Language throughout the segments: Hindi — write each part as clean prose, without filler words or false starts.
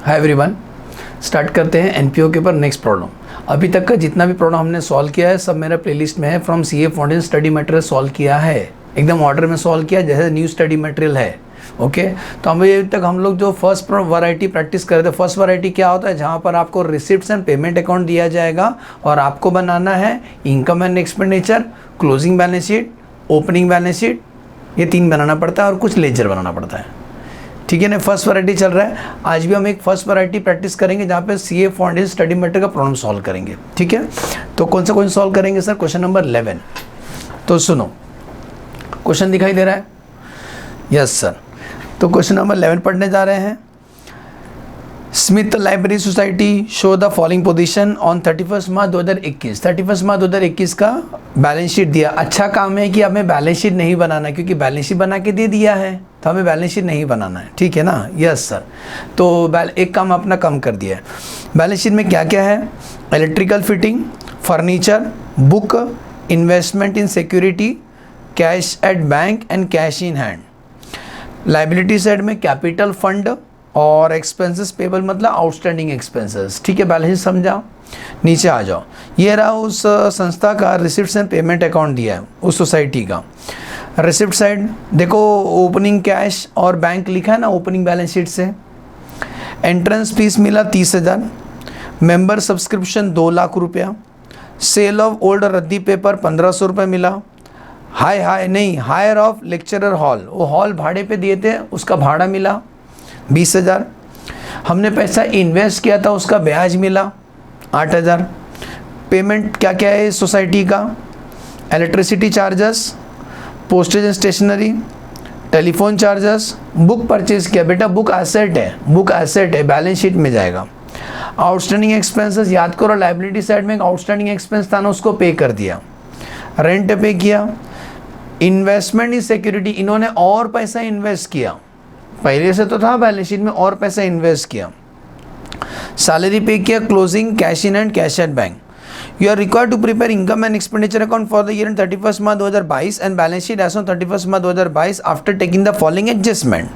हाय एवरीवन, स्टार्ट करते हैं एनपीओ के ऊपर नेक्स्ट प्रॉब्लम। अभी तक का जितना भी प्रॉब्लम हमने सॉल्व किया है सब मेरा प्लेलिस्ट में है। From CA foundation study material solve किया है, एकदम ऑर्डर में सॉल्व किया जैसे न्यू स्टडी मटेरियल है। ओके तो अभी तक हम लोग जो फर्स्ट वैरायटी प्रैक्टिस कर रहे थे, फर्स्ट वैरायटी क्या होता है, जहाँ पर आपको रिसिप्ट्स एंड पेमेंट अकाउंट दिया जाएगा और आपको बनाना है income and expenditure, closing balance sheet, opening balance sheet, ये 3 बनाना पड़ता है और कुछ लेजर बनाना पड़ता है। ठीक है ना, फर्स्ट वैरायटी चल रहा है। आज भी हम एक फर्स्ट वैरायटी प्रैक्टिस करेंगे जहाँ पे सीए फाउंडेशन स्टडी मटेरियल का प्रॉब्लम सॉल्व करेंगे। ठीक है, तो कौन सा क्वेश्चन सॉल्व करेंगे सर? Question number 11। तो सुनो, क्वेश्चन दिखाई दे रहा है? Yes sir. तो क्वेश्चन नंबर 11 पढ़ने जा रहे हैं। Smith library society show the following position on 31 मार्च 2021। 31 मार्च 2021 का बैलेंस शीट दिया। अच्छा काम है कि हमें बैलेंस शीट नहीं बनाना है, क्योंकि बैलेंस शीट बना के दे दिया है तो हमें बैलेंस शीट नहीं बनाना है। ठीक है ना? Yes sir. तो एक काम अपना कम कर दिया है। बैलेंस शीट में क्या क्या है? Electrical fitting, furniture, book, investment in security, cash at bank and cash in hand. Liability side में कैपिटल फंड और एक्सपेंसेस पेबल मतलब आउटस्टैंडिंग एक्सपेंसेस। ठीक है, बैलेंस शीट समझा? नीचे आ जाओ। ये रहा उस संस्था का रिसिप्ट्स एंड पेमेंट अकाउंट दिया है, उस सोसाइटी का। रिसिप्ट साइड देखो, ओपनिंग कैश और बैंक लिखा है ना ओपनिंग बैलेंस शीट से। एंट्रेंस फीस मिला 30,000, मेंबर सब्सक्रिप्शन 2 लाख रुपया, सेल ऑफ ओल्ड रद्दी पेपर 1500 रुपये मिला। हायर ऑफ लेक्चरर हॉल, वो हॉल भाड़े पे दिए थे, उसका भाड़ा मिला 20,000। हमने पैसा इन्वेस्ट किया था, उसका ब्याज मिला 8,000। पेमेंट क्या क्या है इस सोसाइटी का? Electricity charges, postage and stationery, telephone charges, book purchase किया। बेटा बुक एसेट है, बुक एसेट है, बैलेंस शीट में जाएगा। आउटस्टैंडिंग एक्सपेंसेस याद करो, लाइबिलिटी साइड में एक आउटस्टैंडिंग एक्सपेंस था ना, उसको पे कर दिया। रेंट पे किया। इन्वेस्टमेंट इन सिक्योरिटी, इन्होंने और पैसा इन्वेस्ट किया, पहले से तो था बैलेंस शीट में, और पैसा इन्वेस्ट किया। सैलरी पे किया। Closing cash in and cash at bank. You are required to prepare income and expenditure account for the year end 31 March 2022 and balance sheet as on 31 March 2022 after taking the following adjustment.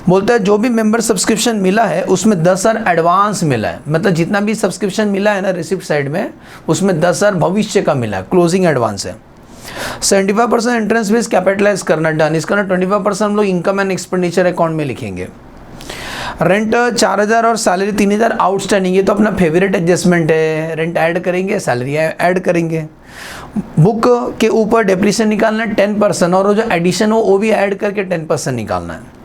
बोलता है जो भी मेंबर सब्सक्रिप्शन मिला है उसमें 10,000 एडवांस मिला है, मतलब जितना भी सब्सक्रिप्शन मिला है ना रिसिप्ट साइड में, उसमें 10,000 भविष्य का मिला है, क्लोजिंग एडवांस है। 75% एंट्रेंस फीस कैपिटलाइज करना, डन। इसका ना 25% हम लोग इनकम एंड एक्सपेंडिचर अकाउंट में लिखेंगे। रेंट 4,000 और सैलरी 3,000 आउटस्टैंडिंग, ये तो अपना फेवरेट एडजस्टमेंट है। रेंट ऐड करेंगे, सैलरी ऐड करेंगे। बुक के ऊपर डेप्रिसिएशन निकालना है 10% और वो जो एडिशन हो वो भी ऐड करके 10% निकालना है।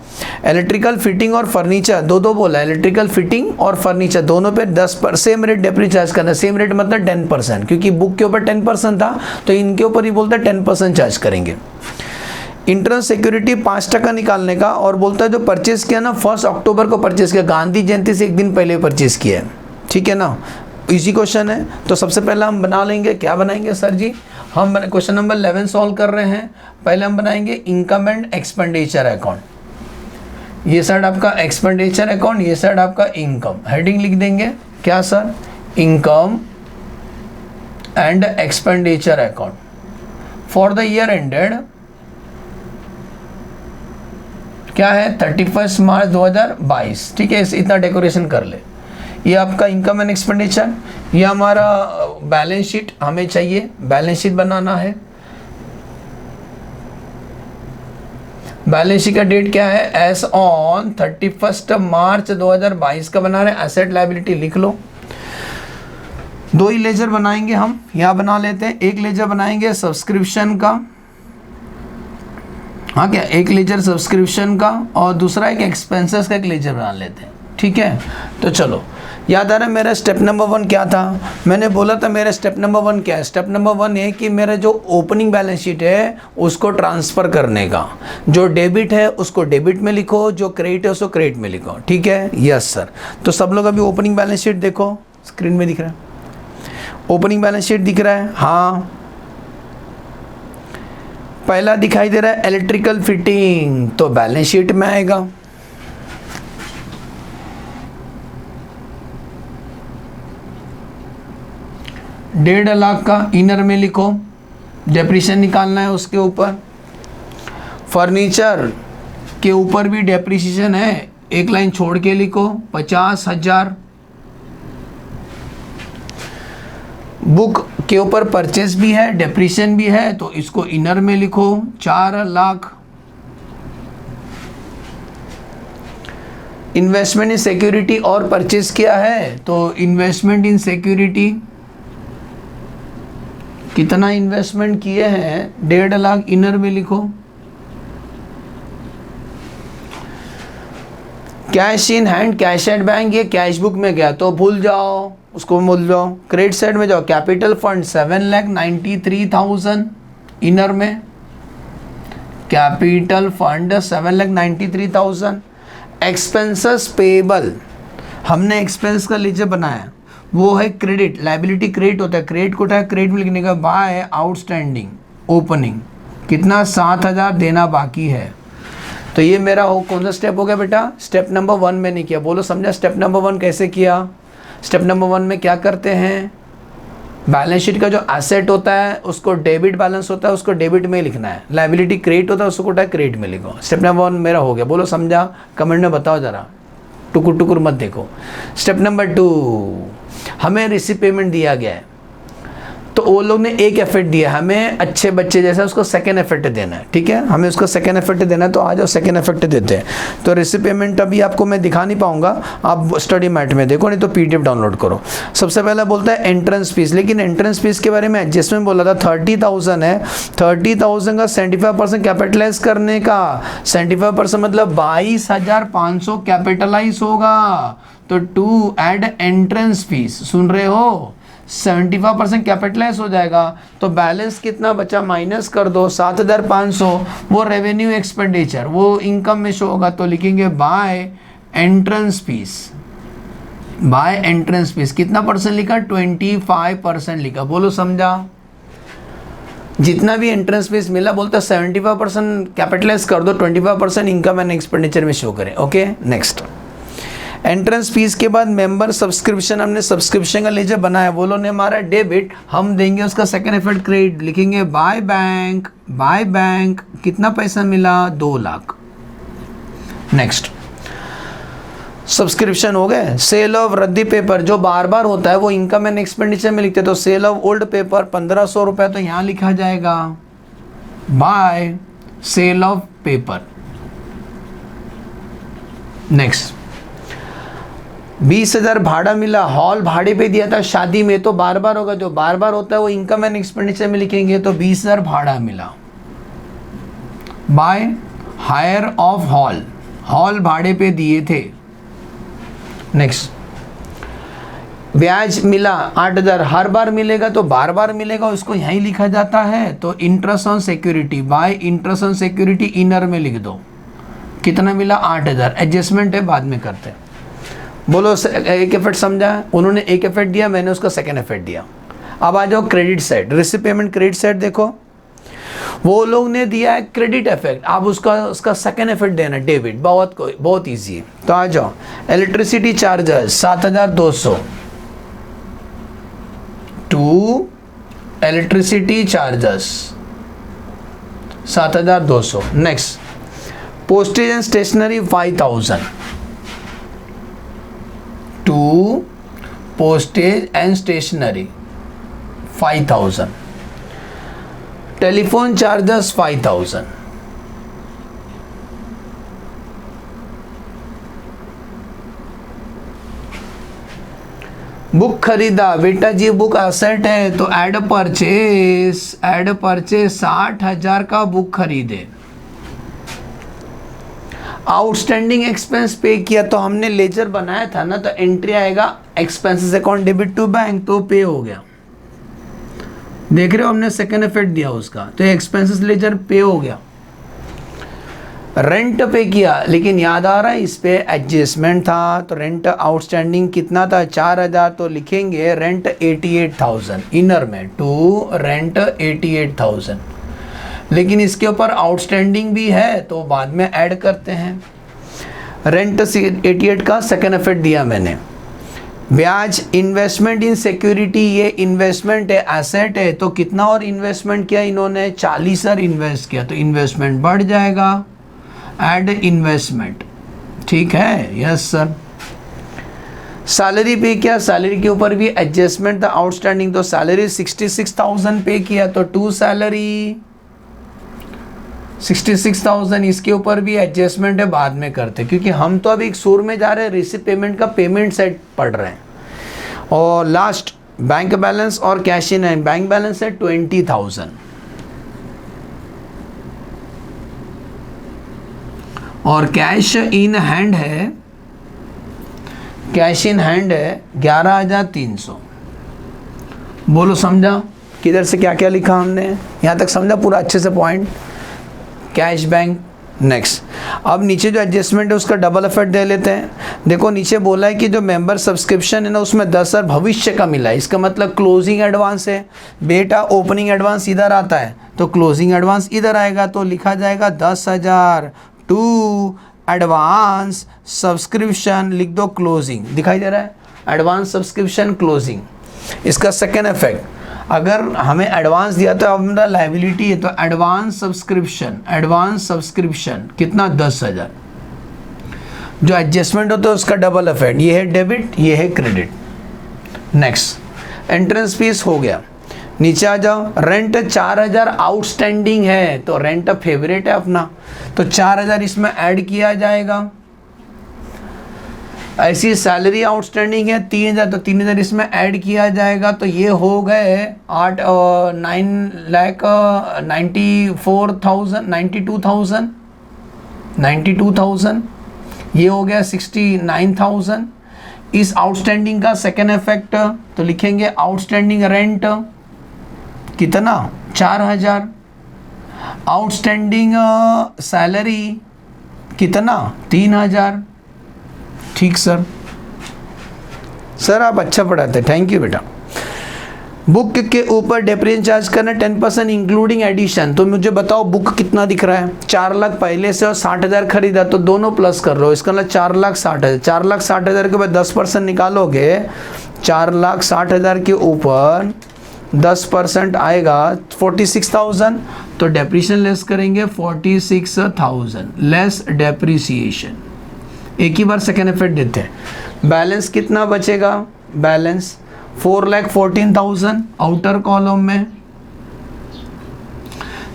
इलेक्ट्रिकल फिटिंग और फर्नीचर दो बोला है, इलेक्ट्रिकल फिटिंग और फर्नीचर दोनों पे 10% सेम रेट डेप्री चार्ज करना है। सेम रेट मतलब 10%, क्योंकि बुक के ऊपर 10% था तो इनके ऊपर ही बोलता है 10% चार्ज करेंगे। इंटरनल सिक्योरिटी 5% निकालने का, और बोलता है जो परचेज किया ना 1 अक्टूबर को परचेज किया, गांधी जयंती से एक दिन पहले परचेज किया है। ठीक है ना, इजी क्वेश्चन है। तो सबसे पहले हम बना लेंगे, क्या बनाएंगे सर जी? हम क्वेश्चन नंबर 11 सॉल्व कर रहे हैं। पहले हम बनाएंगे इनकम एंड एक्सपेंडिचर अकाउंट। ये साइड आपका एक्सपेंडिचर अकाउंट, ये साइड आपका इनकम। हेडिंग लिख देंगे क्या sir? Income and expenditure account for the year ended क्या है 31 मार्च 2022। ठीक है, इतना डेकोरेशन कर ले। ये आपका इनकम एंड एक्सपेंडिचर, ये हमारा बैलेंस शीट हमें चाहिए, बैलेंस शीट बनाना है। बैलेंस शीट का डेट क्या है? एज ऑन 31 मार्च 2022 का बना रहे हैं। एसेट लायबिलिटी लिख लो। 2 ही लेजर बनाएंगे हम, यहाँ बना लेते हैं। एक लेजर बनाएंगे सब्सक्रिप्शन का, हाँ क्या, एक लेजर सब्सक्रिप्शन का, और दूसरा एक एक्सपेंसेस का एक लेजर बना लेते हैं। ठीक है, तो चलो याद आ रहा है मेरा स्टेप नंबर 1 क्या था? मैंने बोला था मेरा स्टेप नंबर 1 क्या है? स्टेप नंबर 1 है कि मेरा जो ओपनिंग बैलेंस शीट है उसको ट्रांसफ़र करने का। जो डेबिट है उसको डेबिट में लिखो, जो क्रेडिट है उसको क्रेडिट में लिखो। ठीक है, यस सर। तो सब लोग अभी ओपनिंग बैलेंस शीट देखो, स्क्रीन में दिख रहा है ओपनिंग बैलेंस शीट दिख रहा है? हाँ, पहला दिखाई दे रहा है इलेक्ट्रिकल फिटिंग, तो बैलेंस शीट में आएगा। डेढ़ लाख का इनर में लिखो, डेप्रिसिएशन निकालना है उसके ऊपर। फर्नीचर के ऊपर भी डेप्रिसिएशन है, एक लाइन छोड़ के लिखो 50,000। बुक के ऊपर परचेस भी है, डेप्रिसिएशन भी है, तो इसको इनर में लिखो 4 लाख। इन्वेस्टमेंट इन सिक्योरिटी और परचेस किया है, तो इन्वेस्टमेंट इन सिक्योरिटी कितना इन्वेस्टमेंट किए हैं, 1.5 लाख, इनर में लिखो। Cash in hand, cash at bank, ये कैश बुक में गया तो भूल जाओ, उसको भूल जाओ। क्रेडिट साइड में जाओ, कैपिटल फंड 7,93,000, इनर में कैपिटल फंड 7,93,000। एक्सपेंसेस पेबल, हमने एक्सपेंस का लीजिए बनाया, वो है क्रेडिट, लाइबिलिटी क्रेडिट होता है, क्रेडिट को उठाया, क्रेडिट में लिखने का बाय आउटस्टैंडिंग ओपनिंग, कितना 7,000 देना बाकी है। तो ये मेरा कौन सा स्टेप हो गया बेटा, स्टेप नंबर 1 में नहीं किया। बोलो समझा स्टेप नंबर 1 कैसे किया। स्टेप नंबर 1 में क्या करते हैं, बैलेंस शीट का जो एसेट होता है उसको डेबिट बैलेंस होता है, उसको डेबिट में लिखना है। लाइबिलिटी क्रेडिट होता है, उसको उठा क्रेडिट में लिखो। स्टेप नंबर 1 मेरा हो गया। बोलो समझा, कमेंट में बताओ जरा, टुकुर टुकुर मत देखो। स्टेप नंबर 2, हमें रिसीव पेमेंट दिया गया है, तो वो लोग ने एक एफर्ट दिया, हमें अच्छे बच्चे जैसा उसको सेकेंड एफर्ट देना है। ठीक है, हमें उसको सेकेंड एफर्ट देना है, तो आ जाओ सेकेंड एफर्ट देते हैं। तो रिसीव पेमेंट अभी आपको मैं दिखा नहीं पाऊंगा, आप स्टडी मैट में देखो, नहीं तो पीडीएफ डाउनलोड करो। सबसे पहले बोलता है एंट्रेंस फीस, लेकिन एंट्रेंस फीस के बारे में एडजस्टमेंट बोला था 30,000 है, 30,000 का 75% कैपिटलाइज करने का, 75% मतलब 22,500 कैपिटलाइज होगा। तो टू ऐड एंट्रेंस फीस, सुन रहे हो, 75% कैपिटलाइज हो जाएगा, तो बैलेंस कितना बचा माइनस कर दो 7,500, वो रेवेन्यू एक्सपेंडिचर, वो इनकम में शो होगा, तो लिखेंगे by entrance fees. By entrance fees कितना परसेंट लिखा, 25% लिखा। बोलो समझा, जितना भी एंट्रेंस फीस मिला बोलता 75% कैपिटलाइज कर दो, 25% इनकम एंड एक्सपेंडिचर में शो करें। ओके, नेक्स्ट एंट्रेंस फीस के बाद मेंबर सब्सक्रिप्शन, हमने सब्सक्रिप्शन का लेजर बनाया, वो लोग ने हमारा डेबिट, हम देंगे उसका सेकेंड एफर्ट क्रेडिट, लिखेंगे बाय बैंक। बाय बैंक कितना पैसा मिला, 2 लाख। नेक्स्ट सब्सक्रिप्शन हो गए। सेल ऑफ रद्दी पेपर जो बार बार होता है वो इनकम एंड एक्सपेंडिचर में लिखते हैं, तो सेल ऑफ ओल्ड पेपर 1,500 रुपये, तो यहाँ लिखा जाएगा by sale of paper. Next 20,000 भाड़ा मिला, हॉल भाड़े पे दिया था शादी में, तो बार बार होगा, जो बार बार होता है वो इनकम एंड एक्सपेंडिचर में लिखेंगे, तो 20,000 भाड़ा मिला। By hire of hall, hall भाड़े पे दिए थे। नेक्स्ट ब्याज मिला 8,000, हर बार मिलेगा तो बार बार मिलेगा, उसको यहीं लिखा जाता है, तो interest on security, bye interest on security inner में लिख दो, कितना मिला 8,000, एडजस्टमेंट है बाद में करते हैं। बोलो एक एफर्ट समझा, उन्होंने एक एफर्ट दिया, मैंने उसका सेकेंड एफर्ट दिया। अब आ जाओ credit side, receive payment credit side देखो, वो लोग ने दिया है क्रेडिट इफेक्ट, आप उसका सेकेंड इफेक्ट देना डेबिट, बहुत ईजी है। तो आ जाओ electricity charges 7,200 to electricity charges 7,200। Next postage and stationery 5,000 to postage and stationery 5,000। Telephone charges 5,000। Book खरीदा, बेटा जी बुक असेट है तो ऐड परचेस 60,000 का बुक खरीदे। आउटस्टैंडिंग एक्सपेंस पे किया, तो हमने लेजर बनाया था ना, तो एंट्री आएगा expenses account debit to bank, तो पे हो गया। देख रहे हो हमने सेकेंड इफेक्ट दिया उसका, तो एक्सपेंसेस लेजर पे हो गया। रेंट पे किया, लेकिन याद आ रहा है इस पे एडजस्टमेंट था, तो रेंट आउटस्टैंडिंग कितना था 4,000, तो लिखेंगे रेंट 88,000 इनर में, टू रेंट 88,000। लेकिन इसके ऊपर आउटस्टैंडिंग भी है तो बाद में ऐड करते हैं। रेंट 88 का सेकेंड इफेक्ट दिया मैंने। ब्याज इन्वेस्टमेंट इन सिक्योरिटी, ये इन्वेस्टमेंट है, एसेट है, तो कितना और इन्वेस्टमेंट किया इन्होंने 40,000 इन्वेस्ट किया, तो इन्वेस्टमेंट बढ़ जाएगा। ऐड इन्वेस्टमेंट ठीक है, यस सर। सैलरी पे किया, सैलरी के ऊपर भी एडजस्टमेंट था आउटस्टैंडिंग, तो सैलरी 66,000 पे किया, तो टू सैलरी 66,000, इसके ऊपर भी एडजस्टमेंट है, बाद में करते, क्योंकि हम तो अभी एक सुर में जा रहे हैं, रिसिप्ट पेमेंट का पेमेंट सेट पढ़ रहे हैं। और लास्ट बैंक बैलेंस और cash in hand, bank balance है 20,000 और कैश इन हैंड है, कैश इन हैंड है 11,300। बोलो समझा किधर से क्या क्या लिखा हमने, यहाँ तक समझा पूरा अच्छे से पॉइंट। Cash bank next. अब नीचे जो एडजस्टमेंट है उसका डबल इफेक्ट दे लेते हैं। देखो नीचे बोला है कि जो मेंबर सब्सक्रिप्शन है ना उसमें 10,000 भविष्य का मिला है, इसका मतलब क्लोजिंग एडवांस है बेटा। ओपनिंग एडवांस इधर आता है तो क्लोजिंग एडवांस इधर आएगा, तो लिखा जाएगा 10,000 टू एडवांस सब्सक्रिप्शन, लिख दो क्लोजिंग, दिखाई दे रहा है एडवांस सब्सक्रिप्शन क्लोजिंग। इसका सेकेंड इफेक्ट, अगर हमें एडवांस दिया तो अब हमारा लाइबिलिटी है, तो एडवांस सब्सक्रिप्शन कितना 10,000। जो एडजस्टमेंट होता है उसका डबल इफेक्ट, ये है डेबिट ये है क्रेडिट। नेक्स्ट एंट्रेंस फीस हो गया। नीचे आ जाओ, रेंट 4,000 आउटस्टैंडिंग है, तो रेंट फेवरेट है अपना, तो 4,000 इसमें ऐड किया जाएगा। ऐसी सैलरी आउटस्टैंडिंग है 3,000, तो 3,000 इसमें ऐड किया जाएगा, तो ये हो गए 92,000, ये हो गया 69,000। इस आउटस्टैंडिंग का सेकेंड इफेक्ट तो लिखेंगे आउटस्टैंडिंग रेंट कितना 4,000, आउटस्टैंडिंग सैलरी कितना 3,000। ठीक सर, सर आप अच्छा पढ़ाते, थैंक यू बेटा। बुक के ऊपर डेप्रिसिएशन चार्ज करना 10% इंक्लूडिंग एडिशन, तो मुझे बताओ बुक कितना दिख रहा है, 4 लाख पहले से और 60,000 खरीदा, तो दोनों प्लस कर लो, इसका मतलब 4,60,000। 4,60,000 के बाद 10% निकालोगे, 4,60,000 के ऊपर 10% आएगा 46,000, तो डेप्रिसिएशन लेस करेंगे 46,000 लेस डेप्रिसिएशन। एक ही बार सेकेंड इफेक्ट देते हैं। बैलेंस कितना बचेगा, बैलेंस 4,14,000 आउटर कॉलम में।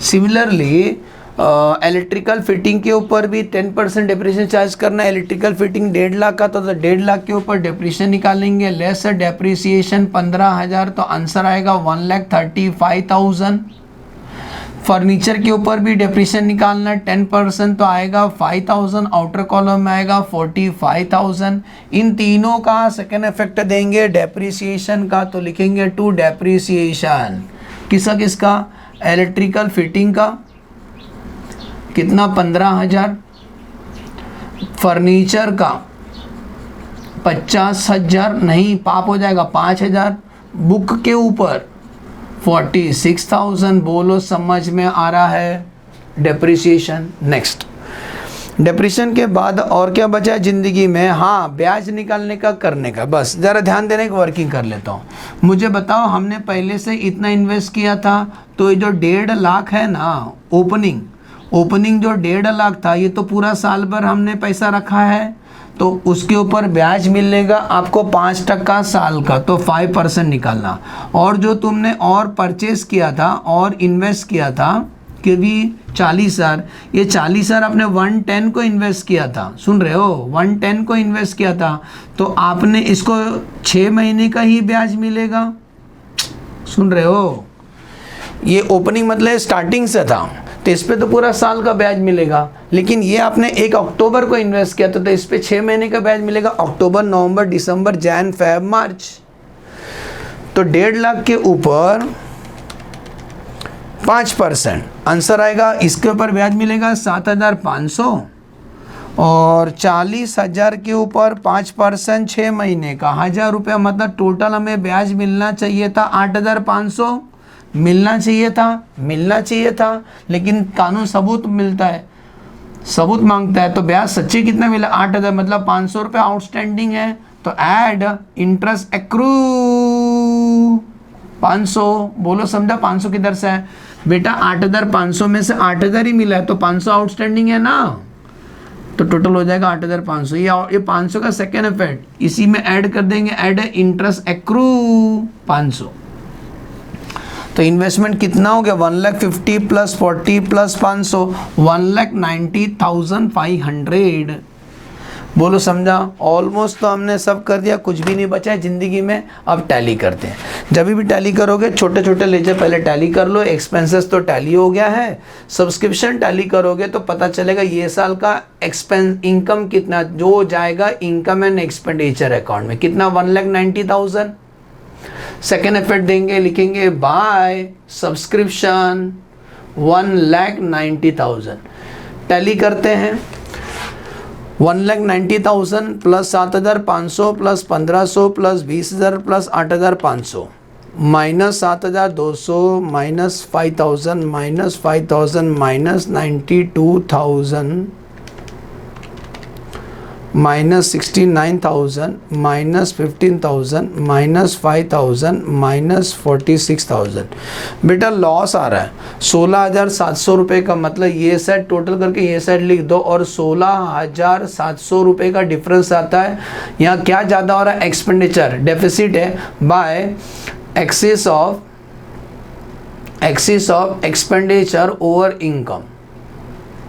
सिमिलरली इलेक्ट्रिकल फिटिंग के ऊपर भी 10% डेप्रिसिएशन चार्ज करना है। इलेक्ट्रिकल फिटिंग 1.5 लाख का, तो 1.5 लाख के ऊपर डेप्रिसिएशन निकालेंगे, लेस डेप्रिसिएशन 15,000, तो आंसर आएगा 1,35,000। फर्नीचर के ऊपर भी डेप्रिसिएशन निकालना है 10%, तो आएगा 5,000, आउटर कॉलम में आएगा 45,000। इन तीनों का सेकेंड इफेक्ट देंगे डेप्रिसिएशन का, तो लिखेंगे टू डेप्रिसिएशन किसका किसका, इलेक्ट्रिकल फिटिंग का कितना 15,000, फर्नीचर का 50,000, नहीं पाप हो जाएगा 5,000, बुक के ऊपर 46,000। बोलो समझ में आ रहा है डेप्रिसिएशन। नेक्स्ट डेप्रिसिएशन के बाद और क्या बचा ज़िंदगी में, हाँ ब्याज निकालने का करने का, बस ज़रा ध्यान देने की वर्किंग कर लेता हूँ। मुझे बताओ हमने पहले से इतना इन्वेस्ट किया था, तो ये जो 1.5 लाख है ना ओपनिंग जो 1.5 लाख था, ये तो पूरा साल भर हमने पैसा रखा है, तो उसके ऊपर ब्याज मिलेगा आपको 5% साल का, तो 5% निकालना। और जो तुमने और परचेस किया था और इन्वेस्ट किया था कि भी 40,000, ये 40,000 आपने 110 को इन्वेस्ट किया था, सुन रहे हो 110 को इन्वेस्ट किया था, तो आपने इसको 6 महीने का ही ब्याज मिलेगा, सुन रहे हो। ये ओपनिंग मतलब स्टार्टिंग से था, तो इस पे तो पूरा साल का ब्याज मिलेगा, लेकिन ये आपने 1 अक्टूबर को इन्वेस्ट किया था, तो इस पे 6 महीने का ब्याज मिलेगा, अक्टूबर नवंबर दिसंबर जैन फेब मार्च। तो 1.5 लाख के ऊपर 5% आंसर आएगा, इसके ऊपर ब्याज मिलेगा 7,500, और 40,000 के ऊपर 5% 6 महीने का 1,000 रुपया, मतलब टोटल हमें ब्याज मिलना चाहिए था 8,500 मिलना चाहिए था, लेकिन कानून सबूत मिलता है, सबूत मांगता है, तो ब्याज सच्चे कितना मिला 8,000, मतलब 500 रुपये आउटस्टैंडिंग है, तो ऐड इंटरेस्ट एक्रू 500। बोलो समझा 500 किधर से है बेटा, 8,500 में से 8,000 ही मिला है, तो 500 आउटस्टैंडिंग है ना, तो टोटल हो जाएगा 8,500। ये 500 का सेकेंड इफेक्ट इसी में ऐड कर देंगे, ऐड है इंटरेस्ट एक्रू 500। तो इन्वेस्टमेंट कितना हो गया 1,50,000 प्लस 40 प्लस 500 1,90,500। बोलो समझा? ऑलमोस्ट तो हमने सब कर दिया, कुछ भी नहीं बचा है ज़िंदगी में। अब टैली करते हैं। जब भी टैली करोगे छोटे छोटे लेजर पहले टैली कर लो। एक्सपेंसेस तो टैली हो गया है, सब्सक्रिप्शन टैली करोगे तो पता चलेगा ये साल का एक्सपेंस इनकम कितना जो जाएगा इनकम एंड एक्सपेंडिचर अकाउंट में, कितना 1,90,000। सेकेंड इफेक्ट देंगे, लिखेंगे बाय सब्सक्रिप्शन 1,90,000। टैली करते हैं 1,90,000 plus 7,500 plus 1,500 plus 20,000 plus 8,500 minus 7,200 minus 5,000 minus 5,000 minus 92,000 minus 69,000 minus 15,000 minus 5,000 minus 46,000। बेटा लॉस आ रहा है 16,700 रुपये का, मतलब ये साइड टोटल करके ये साइड लिख दो और 16,700 रुपये का डिफरेंस आता है। यहाँ क्या ज़्यादा हो रहा है? एक्सपेंडिचर डेफिसिट है by excess of expenditure over income.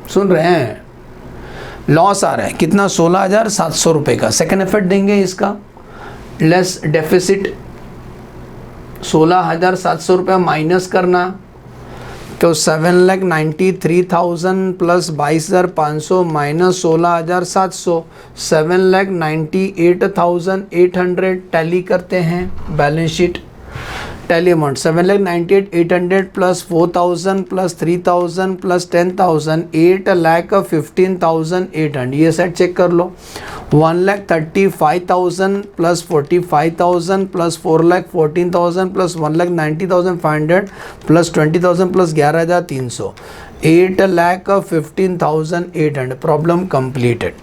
सुन रहे हैं? लॉस आ रहा है कितना 16,700 रुपये का। सेकेंड इफेक्ट देंगे इसका, लेस डेफिसिट 16,700 रुपये माइनस करना तो 7,93,000 प्लस 22,500 माइनस 16,700 7,98,800। टैली करते हैं balance sheet. Tally amount 7,98,800 plus 4,000 plus 3,000 plus 10,000 8,15,800। ये सेट चेक कर लो। 1,35,000 plus 45,000 plus 4,14,000 plus 1,90,500 plus 20,000 plus 11,300 8,15,800। Problem completed.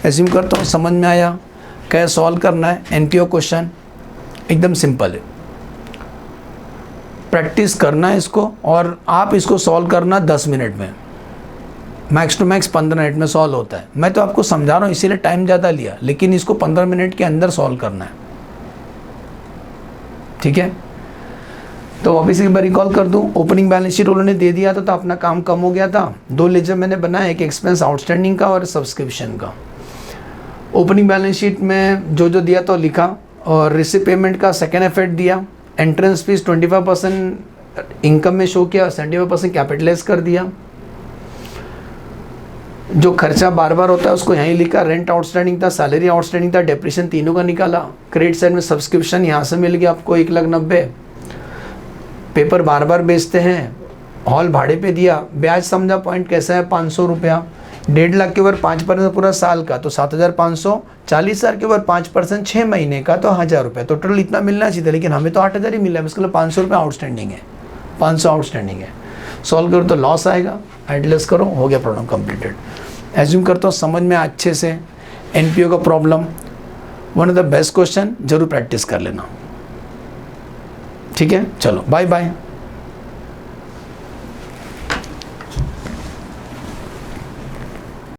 Assume करता हूँ समझ में आया। कैसे सॉल्व करना है एनपीओ क्वेश्चन, एकदम सिंपल है। प्रैक्टिस करना है इसको और आप इसको सॉल्व करना 10 मिनट में, मैक्स टू मैक्स 15 मिनट में सॉल्व होता है। मैं तो आपको समझा रहा हूँ इसीलिए टाइम ज़्यादा लिया, लेकिन इसको 15 मिनट के अंदर सॉल्व करना है। ठीक है, तो वापिस एक बार रिकॉल कर दूँ। ओपनिंग बैलेंस शीट उन्होंने दे दिया था तो अपना काम कम हो गया था। 2 लेजर मैंने बनाया, एक एक्सपेंस आउटस्टैंडिंग का और सब्सक्रिप्शन का। ओपनिंग बैलेंस शीट में जो जो दिया तो लिखा और रिसीव पेमेंट का सेकेंड इफेक्ट दिया। एंट्रेंस फीस 25% इनकम में शो किया, 75% कैपिटलाइज कर दिया। जो खर्चा बार बार होता है उसको यहीं लिखा। रेंट आउटस्टैंडिंग था, सैलरी आउटस्टैंडिंग था, डेप्रिसिएशन तीनों का निकाला। क्रेडिट साइड में सब्सक्रिप्शन यहाँ से मिल गया आपको 1,90,000। पेपर बार बार बेचते हैं, हॉल भाड़े पे दिया। ब्याज समझा पॉइंट कैसा है 500 रुपया। 1.5 लाख के ऊपर 5% पूरा साल का तो 7,500। 40,000 के ऊपर 5% 6 महीने का तो 1,000 रुपये। तो टोटल इतना मिलना चाहिए, लेकिन हमें तो 8,000 ही मिला है। इसके लिए 500 रुपये आउटस्टैंडिंग है, 500 आउटस्टैंडिंग है। सॉल्व करो तो लॉस आएगा, एडलेस करो, हो गया प्रॉब्लम कंप्लीटेड। एज्यूम करता हूँ समझ में अच्छे से। एनपीओ का problem one of the best question, जरूर प्रैक्टिस कर लेना। ठीक है, चलो बाय बाय।